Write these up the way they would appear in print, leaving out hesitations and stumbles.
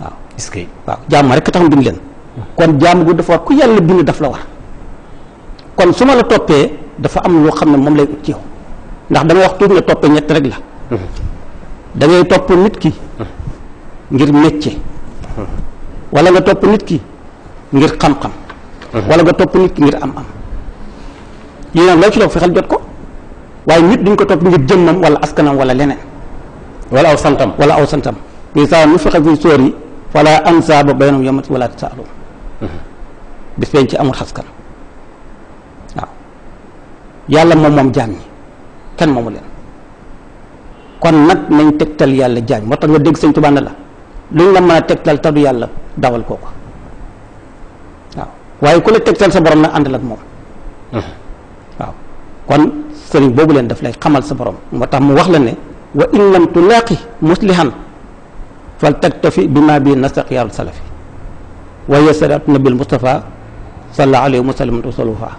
waaw est-ce que waaw jàmm rek tax mu bind leen kon jàmm gu dafa war ku yàlla bind daf la war kon su ma la toppee dafa am loo xam ne moom lay ut ci yow ndax dama wax tuuti ne toppee ñett rek la da ngay topp nit ki ngir métier wala nga topp nit ki ngir xam-xam wala nga topp nit ki ngir am-am lii nag loo ci doon fexeel jot ko waaye nit duñ ko topp ngir jëmmam wala askanam wala leneen wala aw santam bi saa nu fexe fi sóor yi wala ansaaba baynahum yawma wala tasaalun bis feeñ ci amul xaskan waaw yàlla moom jaam ñi kenn moomu leen kon nag nañ tegtal yàlla jaam moo tax nga dégg sëñ Tuubaa ne la luñ la mën a tegtal tadu yàlla dawal kooko waaw waaye ku la tegtal sa borom nag àndal ak moom waaw kon sëriñ boobu leen daf lay xamal sa borom moo tax mu wax la ne wa in lam tulaaqi muslihan fal taktafi bi ma bi nastaq yàlla salafi wa yasarat nabil Mustafa sallallahu alayhi wa sallam tusalufa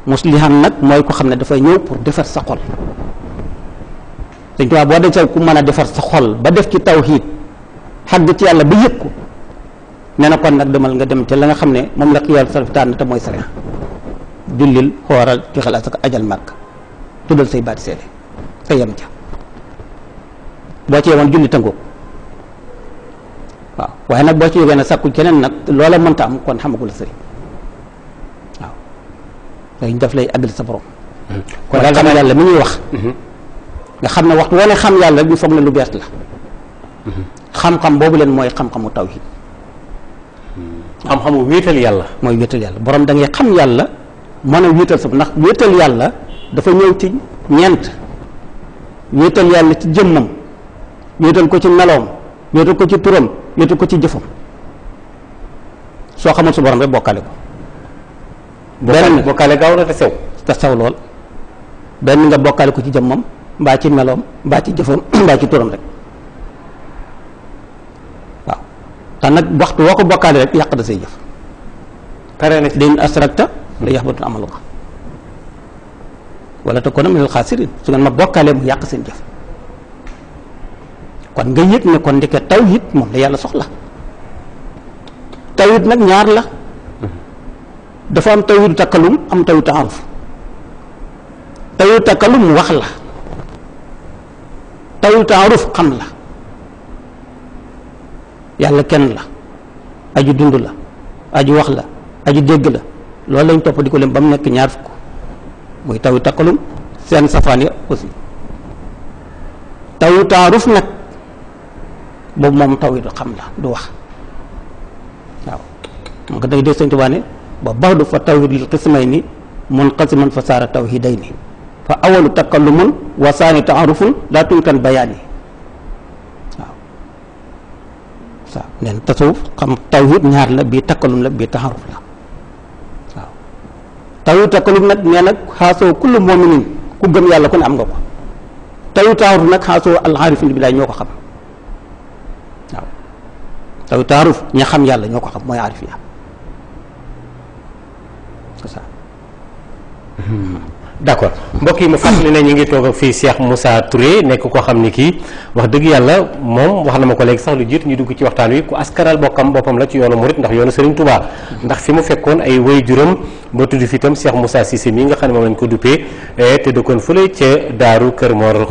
muslihan nag mooy ko xam ne dafay ñëw pour defar sa xol sëñ Tuubaa boo dee ku mën a defar sa xol ba def ci tawhiid xàgg ci yàlla ba yëg ko nee na kon nag demal nga dem ca la nga xam ne moom la xiyaal salafi tànn te mooy sariya jullil xooral joxel asaka ajal màkk tuddal say baati seede te yem ca boo ci yemoon julli tëngoog waaw waaye nag boo ci yógee ne sàkku keneen nag loola mënta am kon xamagul la sëriñ waaw léegi daf lay àggali sa borom kon daal xam yàlla mi ñuy wax nga xam ne waxtu wane xam yàlla rek ñu foog ne lu bees la xam-xam boobu leen mooy xam-xamu tawhid xam-xamu wéetal yàlla mooy wéetal yàlla borom da ngay xam yàlla mën a wéetal sa ndax wéetal yàlla dafa ñëw ci ñeent wéetal yàlla ci jëmmam wéetal ko ci meloom wéetal ko ci turam wéetal ko ci jëfam soo xamul su borom rek bokkaale ko benn bokkaale gaaw na te sew lool benn nga bokkaale ko ci jëmmam mbaa ci meloom mbaa ci jëfam mbaa ci turam rek waaw te nag waxtu woo ko bokkaale rek yàq da say jëf pare na ci dañ asrakta da yaxbatun amaluka wala takuna minal xaasirin su ngeen ma bokkaalee mu yàq seen jëf kon nga yëg ne kon ndeke tawhid moom la yàlla soxla tawhid nag ñaar la dafa am tawhidu takkalum am tawhidu taaruf tawhidu takkalum wax la tawhidu taaruf xam la yàlla kenn la aju dund la aju wax la aju dégg la loolu lañ topp di ko leen ba mu nekk ñaar fukk muy tawhidu takkalum seen safaan ya aussi tawhidu taaruf nag boobu moom tawhidu xam la du wax waaw moo ko day dégg Sëñ Tuubaa ne ba baxdu fa tawhidul qismayni munqasiman fa saara tawhidayni fa awalu takallumun wa saani taarufun laa tunkan bayaani waaw sa neen tasawuf xam tawhid ñaar la bii takallum la bii taaruf la waaw tawhid takallum nag nee nag xaasoo kullu muminin ku gëm yàlla ku ne am nga ko tawhid taaruf nag xaasoo alxaarifin billaay ñoo ko xam waaw tawhid taaruf ña xam yàlla ñoo ko xam mooy aarif ya c'est ça. d'accord mbokk yi ma fàttali ne ñu ngi toog ak fii Cheikh Moussa Touré nekk koo xam ni kii wax dëgg yàlla moom wax na ma ko léegi sax lu jiitu ñu dugg ci waxtaan wi ku askanal boppam la ci yoonu murit ndax yoonu Serigne Touba ndax fi mu fekkoon ay waajuram ba tudd fi itam Cheikh Moussa Cissé mii nga xam ne moom lañ ko duppee te dëkkoon fële ca Daaru Kër Mor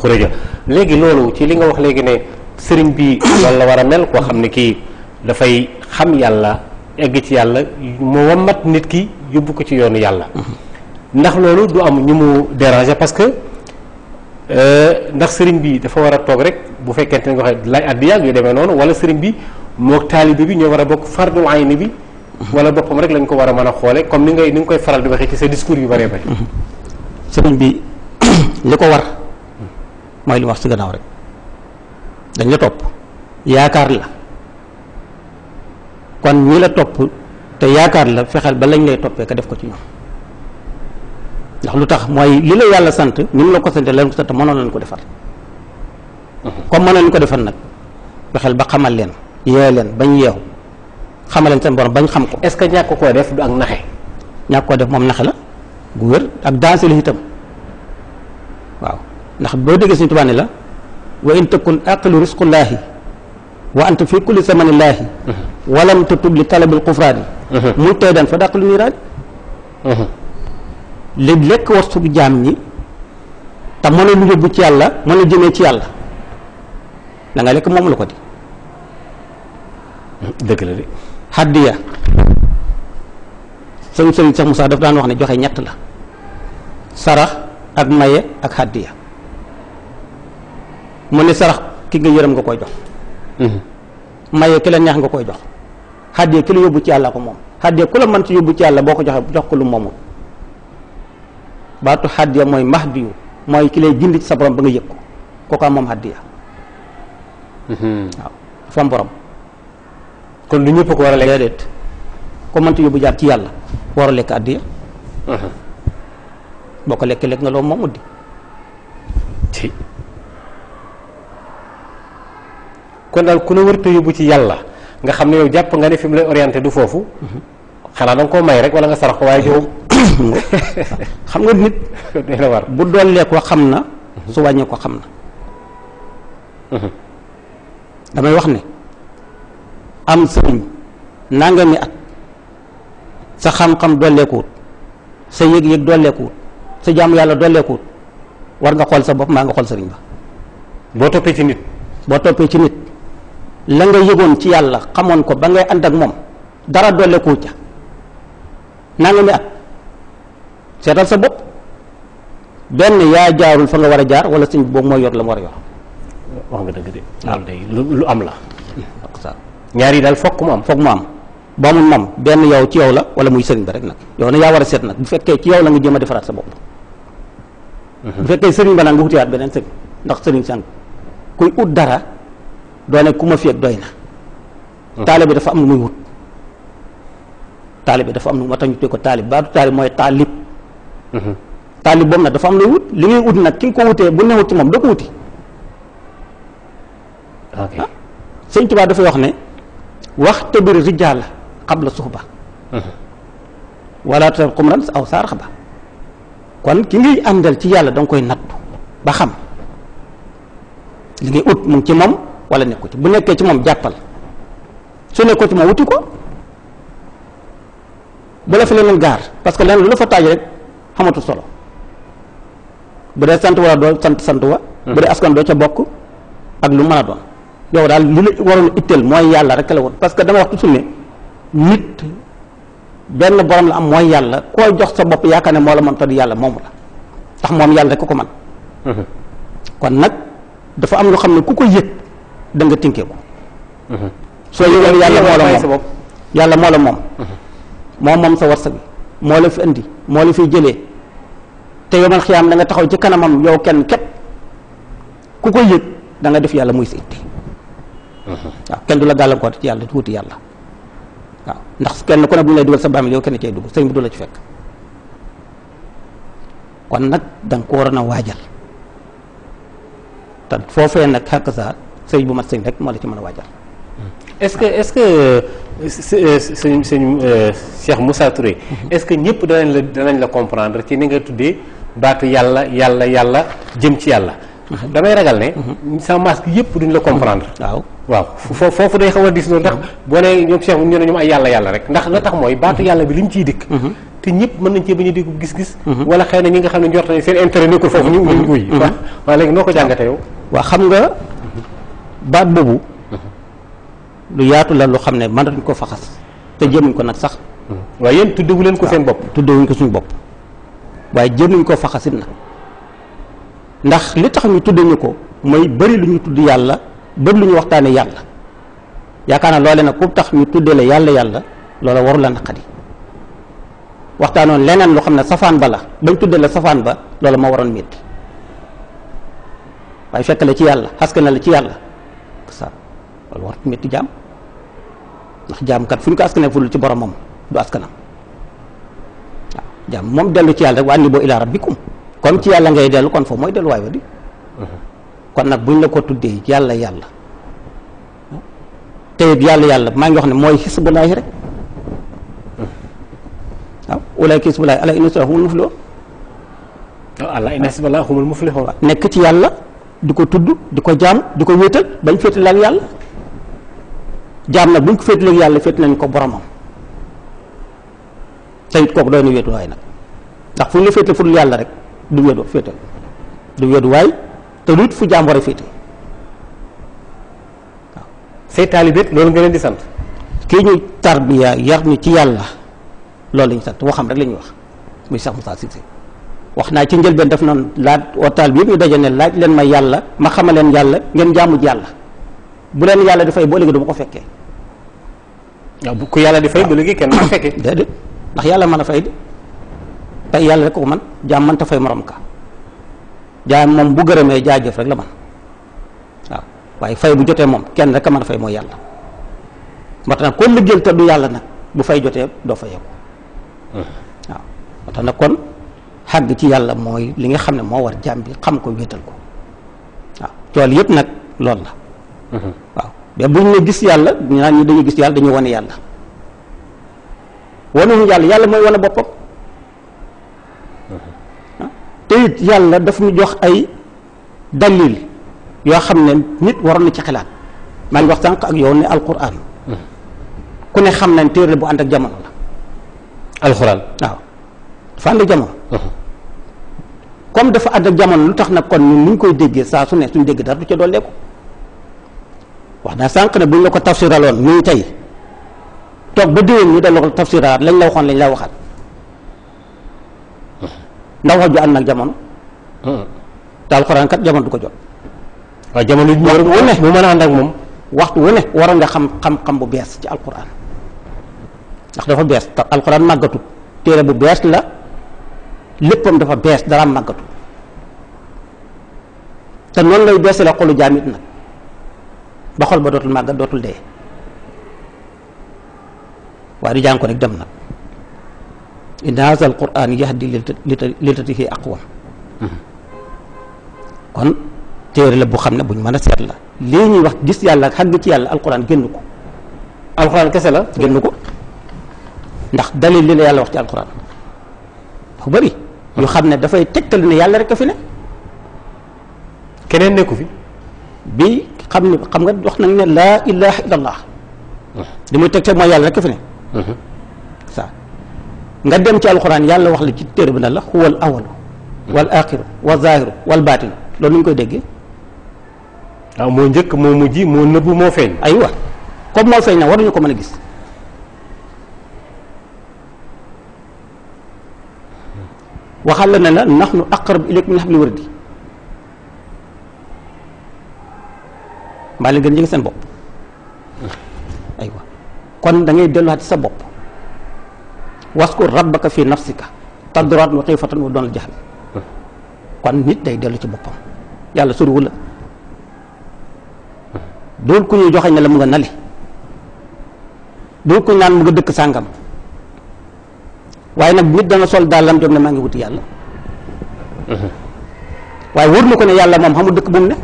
Xureja léegi loolu ci li nga wax léegi ne Serigne bi loolu la war a mel koo xam ne kii dafay xam yàlla egg ci yàlla mu wammat nit ki yóbbu ko ci yoonu yàlla ndax loolu du am ñu mu déranger parce que ndax sëriñ bi dafa war a toog rek bu fekkente ne nga waxee lay addi yàgg yu demee noonu wala sëriñ bi mook taalibe bi ñoo war a bokk fardul ayni bi wala boppam rek lañ ko war a mën a xoole comme ni nga koy faral di waxee ci sa discours yu bëree bëri sëriñ bi li ko war mooy li wax si gannaaw rek dañ la topp yaakaar la kon ñi la topp te yaakaar la fexeel ba lañ lay toppee ka def ko ci ñoom ndax lu tax mooy li la yàlla sant ni mu la ko sante leen ko sant mënoon leen ko defal comme mënoon leen ko defal nag fexeel ba xamal leen yee leen bañ yeewu xamal leen seen borom bañ xam ko. est-ce que ñàkk koo def du ak naxe. ñàkk koo def moom naxe la gu wér ak dansé la itam waaw ndax boo déggee Sëñ Tuubaa ne la wa in takun aqilu risqullaahi wa anta fi kulli zamanillaahi walam tatub li talabil xufraani mu tey dan fa dàq lu niiraani léegi lekk war sugu jaam ñi te mën a lu yóbbu ci yàlla mën a jëmee ci yàlla da nga lekk moom la ko di dëgg la de hadiya sëñ Cheikh Moussa daf daan wax ne joxe ñett la sarax ak maye ak hadiya mu ne sarax ki nga yërëm nga koy jox maye ki la neex nga koy jox hadiya ki la yóbbu ci yàlla ko moom hadiya ku la mën ci yóbbu ci yàlla boo ko joxe jox ko lu moomul baatu hadiya mooy mahdiyu mooy ki lay gindi ci sa borom ba nga yëg ko kooku am moom hadiya waaw dafa am borom kon lu ñëpp ko war a lekk déedéet ko mënta yóbbu jaar ci yàlla war a lekk addiya boo ko lekkee lekk nga loolu moom uddi ci kon daal ku ne wërta yóbbu ci yàlla nga xam ne yow jàpp nga ne fi mu lay orienté du foofu xanaa da nga koo may rek wala nga sarax ko waaye jow xam nga nit dina war bu dollee ko xam na su wàññee ko xam na damay wax ne am sëriñ nangami at sa xam-xam dolleekuwut sa yëg-yëg dolleekuwut sa jaamu yàlla dolleekuwut war nga xool sa bopp maa nga xool sëriñ ba boo toppee ci nit la nga yëgoon ci yàlla xamoon ko ba ngay ànd ak moom dara dolleekuwut ca nangami at seetal sa bopp benn yaa jaarul fa nga war a jaar wala sëñ boobu mooy yor la mu war a yor wax nga dëgg de loolu day lu am la sa ñaar yi daal fokk mu am boo amul moom benn yow ci yow la wala muy sëriñ ba rek nag yow na yaa war a seet nag bu fekkee ci yow la nga jéem a defaraat sa bopp bu fekkee sëriñ ba nag nga wutiwaat beneen sëriñ ndax sëriñ sànq kuy ut dara doone ku ma fi ak doy na taalibe dafa am lu muy wut taalibe dafa am lu moo tax ñu tuddee ko taalib baatu taalib mooy taalib taalib boobu nag dafa am luy wut li ngay ut nag ki nga ko wutee bu newut ci moom doo ko wuti sëñ Tuubaa dafay wax ne waxtabir rijaala qabla suhba wala ta xumran aw saarax ba kon ki ngay àndal ci yàlla danga koy nattu ba xam li ngay ut mu ngi ci moom wala nekku ci bu nekkee ci moom jàppal su nekkoo ci moom wuti ko bu la fi leneen gaar parce que leneen lu la fa taaj rek xamatu solo bu dee sant wala doo sant wa bu dee askan doo ca bokk ak lu mën a doon yow daal li la waroon a itteel mooy yàlla rek la woon parce que dama wax toujours ne nit benn borom la am mooy yàlla koo jox sa bopp yaakaar ne moo la moom te di yàlla moomu la tax moom yàlla rek ko man kon nag dafa am lu xam ne ku ko yëg da nga tinkee ko soo yëgoon yàlla moo la moom yàlla moo la moom moom sa warsa bi moo la fi indi moo la fiy jëlee te yomal xiyaam da nga taxaw ci kanamam yow kenn képp ku ko yëg da nga def yàlla muy sa itti waaw kenn du la gàllankoor ci yàlla wuti yàlla waaw ndax kenn ku ne bu ñu lay dugal sa bàmmeel yow kenn cay dugg sëñ bi du la ci fekk kon nag da nga ko waroon a waajal te foofee nag xàq sa sëñ bu mat sëñ rek moo la ci mën a waajal. est-ce que sëñ Cheikh Moussa Touré est-ce que ñëpp danañ la comprendre ci ni nga tuddee baatu yàlla jëm ci yàlla. damay ragal ne sa masque yëpp duñ la comprendre. waaw foofu day xaw a dis loolu ndax boo nee ñoom Cheikh ñu ne ñoom ay yàlla rek ndax la tax mooy baatu yàlla bi li mu ciy dikk te ñëpp mën nañ cee bañ a dégg gis-gis wala xëy na ñi nga xam ne njort nañ seen intérêt nekkul foofu ñu wuy waaw léegi noo ko jàngate yow waaw xam nga baat boobu lu yaatu la lu xam ne mënatuñ ko faxas te jëmuñ ko nag sax waaye yéen tuddewu leen ko seen bopp tuddewuñ ko suñu bopp waaye jëmuñ ko faxasit nag ndax li tax ñu tudde ñu ko mooy bëri lu ñu tudd yàlla bëri lu ñu waxtaane yàlla yaakaar naa loole nag ku tax ñu tuddee la yàlla loola waru la naqadi waxtaanoon leneen lu xam ne safaan ba la bañ tuddee la safaan ba loola moo waroon métti waaye fekk la ci yàlla xaska na la ci yàlla sa loolu war métti jaam ndax jaam kat fu ñu ko askanee ful ci boromam du askanam waaw jaam moom dellu ci yàlla rek wa annibu ila rabbikum comme ci yàlla ngay dellu kon foofu mooy delluwaay wa di kon nag buñ la ko tuddee yàlla te yàlla maa ngi wax ne mooy xisbulaahi rek waaw ulaayka xisbulaahi alaa inna hizballahi humul muflihun alaa inna hizballahi humul muflihun nekk ci yàlla di ko tudd di ko jaam di ko wéetal bañ féetal ak yàlla jaam nag buñ ko féetaleeg yàlla féet nañ ko boromam te it kooku doy na wéetuwaay nag ndax fu ñu la féetale fu dul yàlla rek du wéetu féetal du wéetuwaay te du it fu jaam war a féete waaw. say taalibe loolu nga leen di sant. kii ñuy tarbiya yar ñu ci yàlla loolu la ñu sant waxam rek la ñuy wax muy Cheikh Moussa Cissé wax naa ci njëlbeen def noonu laaj otaal bi yëpp ñu daje ne laaj leen ma yàlla ma xamal leen yàlla ngeen jaamu ji yàlla bu leen yàlla di fay boo léegi du ma ko fekkee. waaw bu ko yàlla di fay ba léegi kenn ma fekkee. déedéet ndax yàlla mën a fay de tey yàlla rek ko man jaam mënta fay morom ka jaam moom bu gërëmee jaajëf rek la man waaw waaye fay bu jotee moom kenn rek a mën a fay mooy yàlla moo tax nag kon liggéeyal te du yàlla nag bu fay jotee doo fa yeeku waaw moo tax nag kon xàgg ci yàlla mooy li nga xam ne moo war jaam bi xam ko wéetal ko waaw tool yëpp nag loolu la waaw mais buñ ne gis yàlla ñu naan ñi dañuy gis yàlla dañuy wane yàlla wanuñu yàlla yàlla mooy wane boppam te it yàlla daf ñu jox ay dalil yoo xam ne nit waroon na ci xalaat maa ngi wax sànq ak yow ne alquran ku ne xam nañ téere bu ànd ak jamono la alquran waaw dafa ànd ak jamono comme dafa ànd ak jamono lu tax nag kon ñun ni ñu koy déggee saa su ne suñ dégg dara du ca dolleeku wax naa sànq ne buñ la ko tafsiraloon nii tey toog ba déwén ñu delloo ko tafsiraat lañ la waxoon lañ la waxaat ndax wax ju ànd nag jamono te alxuraan kat jamono du ko jot waaw jamono ji waxtu wu ne mu mën a ànd ak moom waxtu wu ne waroon nga xam bu bees ci alxuraan ndax dafa bees te alxuraan màggatut téere bu bees la léppam dafa bees dara màggatut te noonu lay beesee la xolu jaamit nag ba xol ba dootul màggat dootul dee waaye di jàng ko rek dem nag inna haza alquran yahdi lillati hiya aqwam kon téere la bu xam ne buñ mën a seet la lii ñuy wax gis yàlla ak xàgg ci yàlla alquran génn ko alquran kese la génn ko ndax dalil li la yàlla wax ci alquran dafa bëri yu xam ne dafay tegtal ne yàlla rek a fi ne keneen nekku fi bi xam nga wax nañ ne laa ilaha illallah li muy tegtal mooy yàlla rek a fi ne sa nga dem ci alquran yàlla wax la ci téere bi na la huwal awalu wal axiru wa zahiru wal baatinu loolu nu ñu koy déggee waaw moo njëkk moo mujj moo nëbbu moo feeñ aywa comme moo feeñ nag waruñu ko mën a gis waxal la ne la nahnu aqrabu ilaykum min hablil waridi mbaa leen gën jege seen bopp aywa kon da ngay delluwaat ci sa bopp waskur rabbaka fi nafsika tadarruan wa xiifatan wa doonal jahl kon nit day dellu ci boppam yàlla soriwul la dool ku ñuy joxañ ne la mu nga nale dool ku ñu naan mu nga dëkk sàngam waaye nag nit dana sol daal lam jom ne maa ngi wuti yàlla waaye wóor na ko ne yàlla moom xamul dëkk bu mu ne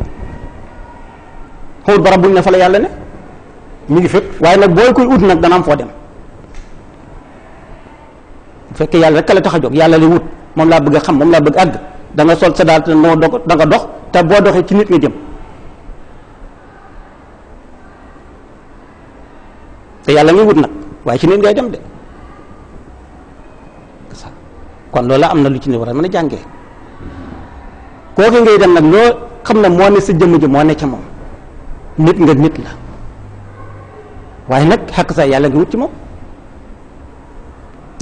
xamul barab bu mu ne fa la yàlla ne mi ngi fépp waaye nag booy koy ut nag dana am foo dem bu fekkee yàlla rek la tax a jóg yàlla li wut moom laa bëgg a xam moom laa bëgg àgg da nga sol sa daal te moo dox da nga dox te boo doxee ci nit nga jëm te yàlla ngay wut nag waaye ci nit ngay dem de kon loolu am na lu ci ne war a mën a jàngee kooku ngay dem nag loo xam ne moo ne sa jëmm ji moo ne ca moom nit nga nit la waaye nag xakk sa yàlla nga wut ci moom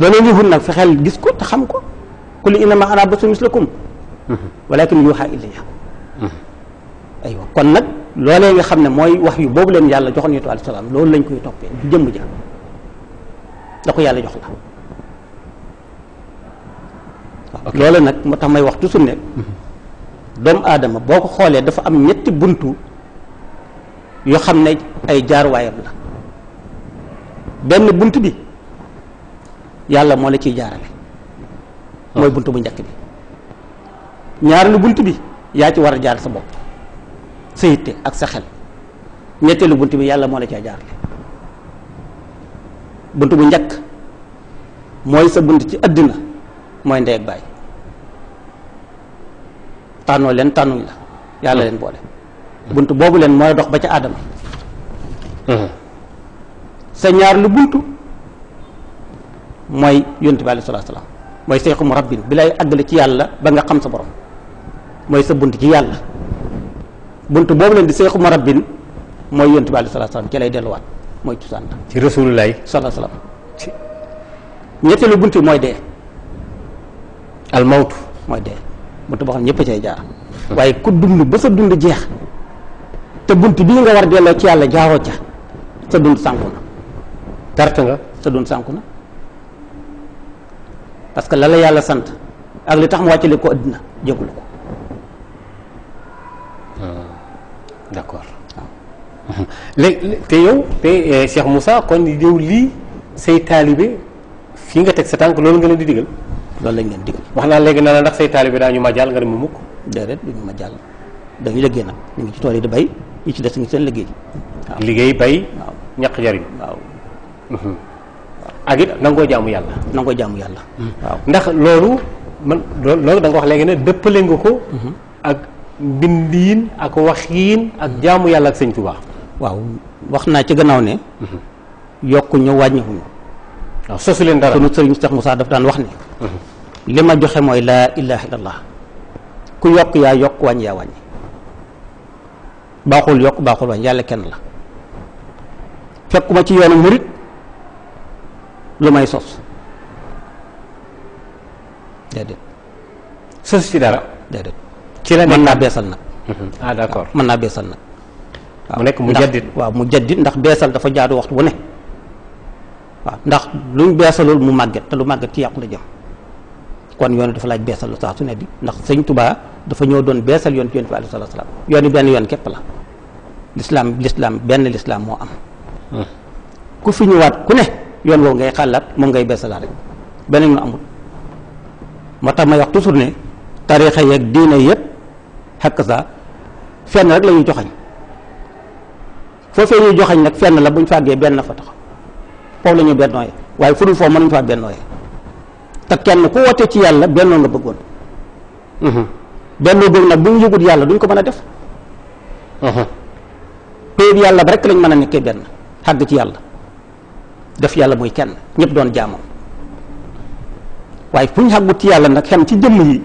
loolu ñuy wut nag fexeel gis ko te xam ko qul innama ana basharun mislakum walakin yuuhaa ilayya aywa kon nag loolee nga xam ne mooy wax yu boobu leen yàlla joxoon yonent bi alayhi salaam loolu lañ koy toppee du jëmm ja da ko yàlla jox la waaw loolu nag moo tax may wax toujours ne doomu aadama boo ko xoolee dafa am ñetti buntu yoo xam ne ay jaaruwaayam la benn bunt bi yàlla moo la ciy jaarale mooy bunt bu njëkk bi ñaareelu bunt bi yaa ci war a jaar sa bopp sa yitte ak sa xel ñetteelu bunt bi yàlla moo la caa jaarale bunt bu njëkk mooy sa bunt ci àddina mooy ndey ak baay tànnoo leen tànnuñ la yàlla leen boole bunt boobu leen mooy dox ba ca aadama sa ñaar lu buntu mooy yonent bi alayhi salaatu salaam mooy seexu mu rabbin bi lay àggale ci yàlla ba nga xam sa borom mooy sa bunt ci yàlla bunt boobu leen di seexu mu rabbin mooy yonent bi alayhi salaatu salaam ci lay delluwaat mooy cosaan la ci rasulullah sallallahu alayhi wasallam ñetteelu bunt mooy dee al mawtu mooy dee bunt boo xam ne ñëpp a cay jaar waaye ku dund ba sa dund jeex te bunt bii nga war delloo ci yàlla jaaroo ca sa dund sànku na perte nga sa dund sànku na parce que la la yàlla sant ak li tax mu wàccale ko àddina jégul ko d'accord léegi te yow te Cheikh Moussa kon yow lii say taalibe fii nga teg sa tànk loolu nga leen di digal loolu lañ leen digal wax naa léegi naa la ndax say taalibe daañu ma jàll nga dem mu mukk déedéet duñu ma jàll dañuy liggéey nag ñu ngi ci tool yi di bay yi ci des ngi seen liggéey waaw liggéey bay waaw ñaq jariñ waaw ak it nangoo jaamu yàlla nangoo jaamu yàlla waaw ndax loolu man loolu da nga wax léegi ne dëppale nga ko ak mbindiin ak waxiin ak jaamu yàlla ak sëñ Tuubaa waaw wax naa ci gannaaw ne yokkuñu wàññiwuñu waaw sosu leen dara sunu sëriñ Cheikh Moussa daf daan wax ne li ma joxe mooy laa ilaha illallah ku yokk yaa yokk wàññi yaa wàññi baaxul yokk baaxul wàññi yàlla kenn la fekkuma ci yoonu murit lu may sos déedéet sosu ci dara déedéet ci la mën naa beesal nag ah d'accord mën naa beesal nag mu nekk mu jaddit waaw mu jaddit ndax beesal dafa jaadu waxtu wu ne waaw ndax luñ beesalul mu màgget te lu màgget ci yàqu la jëm kon yoon dafa laaj beesal lu saa su ne di ndax sëñ Tuubaa dafa ñëw doon beesal yoon ci yonent bi alayhi salaatu salaam yoon yi benn yoon képp la lislaam benn lislaam moo am ku fi ñëwaat ku ne yoon woowu ngay xalaat moom ngay beesalaat rek beneen ñu amul moo tax may wax toujours ne tariixa yeeg diine yëpp xakk sa fenn rek la ñuy joxañ foofee ñuy joxañ nag fenn la buñ fàggee benn fa tax foofu la ñuy bennooyee waaye fu dul foofu mënuñu faa bennooyee te kenn ku wootee ci yàlla bennoo nga bëggoon bennoo bëgg nag bu ñu yëgut yàlla duñ ko mën a def péeb yàlla ba rek lañ mën a nekkee benn xàgg ci yàlla def yàlla muy kenn ñëpp doon jaamam waaye fu ñu xàggut ci yàlla nag xem ci jëmm yi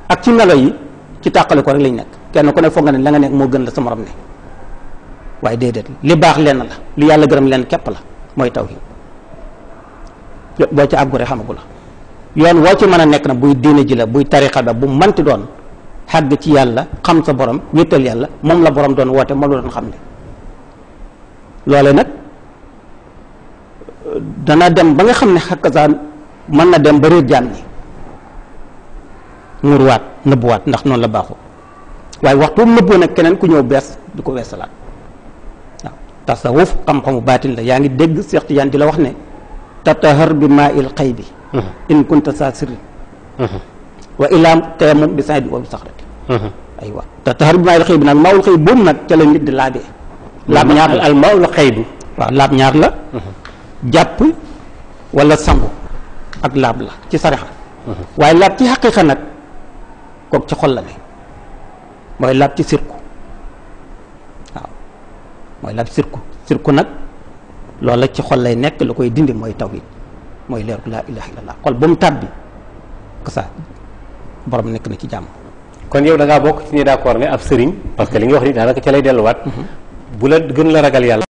ak ci melo yi ci tàqale ko rek lañ nekk kenn ku ne foog nga ne la nga nekk moo gën la sa morom ne waaye déedéet li baax lenn la li yàlla gërëm lenn képp la mooy tawhid boo ci àggure xamagu la yoon woo ci mën a nekk na buy diine ji la buy tarixa ba bu manti doon xàgg ci yàlla xam sa borom wéttal yàlla moom la borom doon woote moom la doon xam ne loole nag dana dem ba nga xam ne xakkasaan mën na dem ba réer jaam ñi muurwaat nëbbuwaat ndax noonu la baaxoo waaye waxtu mu nëbboo nag keneen ku ñëw bees di ko weesalaat waaw tasawuf xam-xamu baatin la yaa ngi dégg Seex Tijaan di la wax ne tatahar bi maa il xay bi in kunta saa sirrin wa ilaam tayammum bi saa di wa bi sax rek aywa tatahar bi maa il xay bi nag maawul xëy boobu nag ca la nit di laabee laab ñaar la al maawul xay bi waaw laab ñaar la jàpp wala sangu ak laab la ci sarixa waaye laab ci xaqiiqa nag kook ci xol la ne mooy laab ci sirku waaw mooy laab sirku nag loolu la ci xol lay nekk lu koy dindi mooy tawhid mooy leer laa ilaha illallah xol ba mu tàbbi que ça borom nekk na ci jàmm. kon yow da ngaa bokk ci ñi d'accord ne ab sëriñ parce que li nga wax ni daanaka ca lay delluwaat bu la gën la ragal yàlla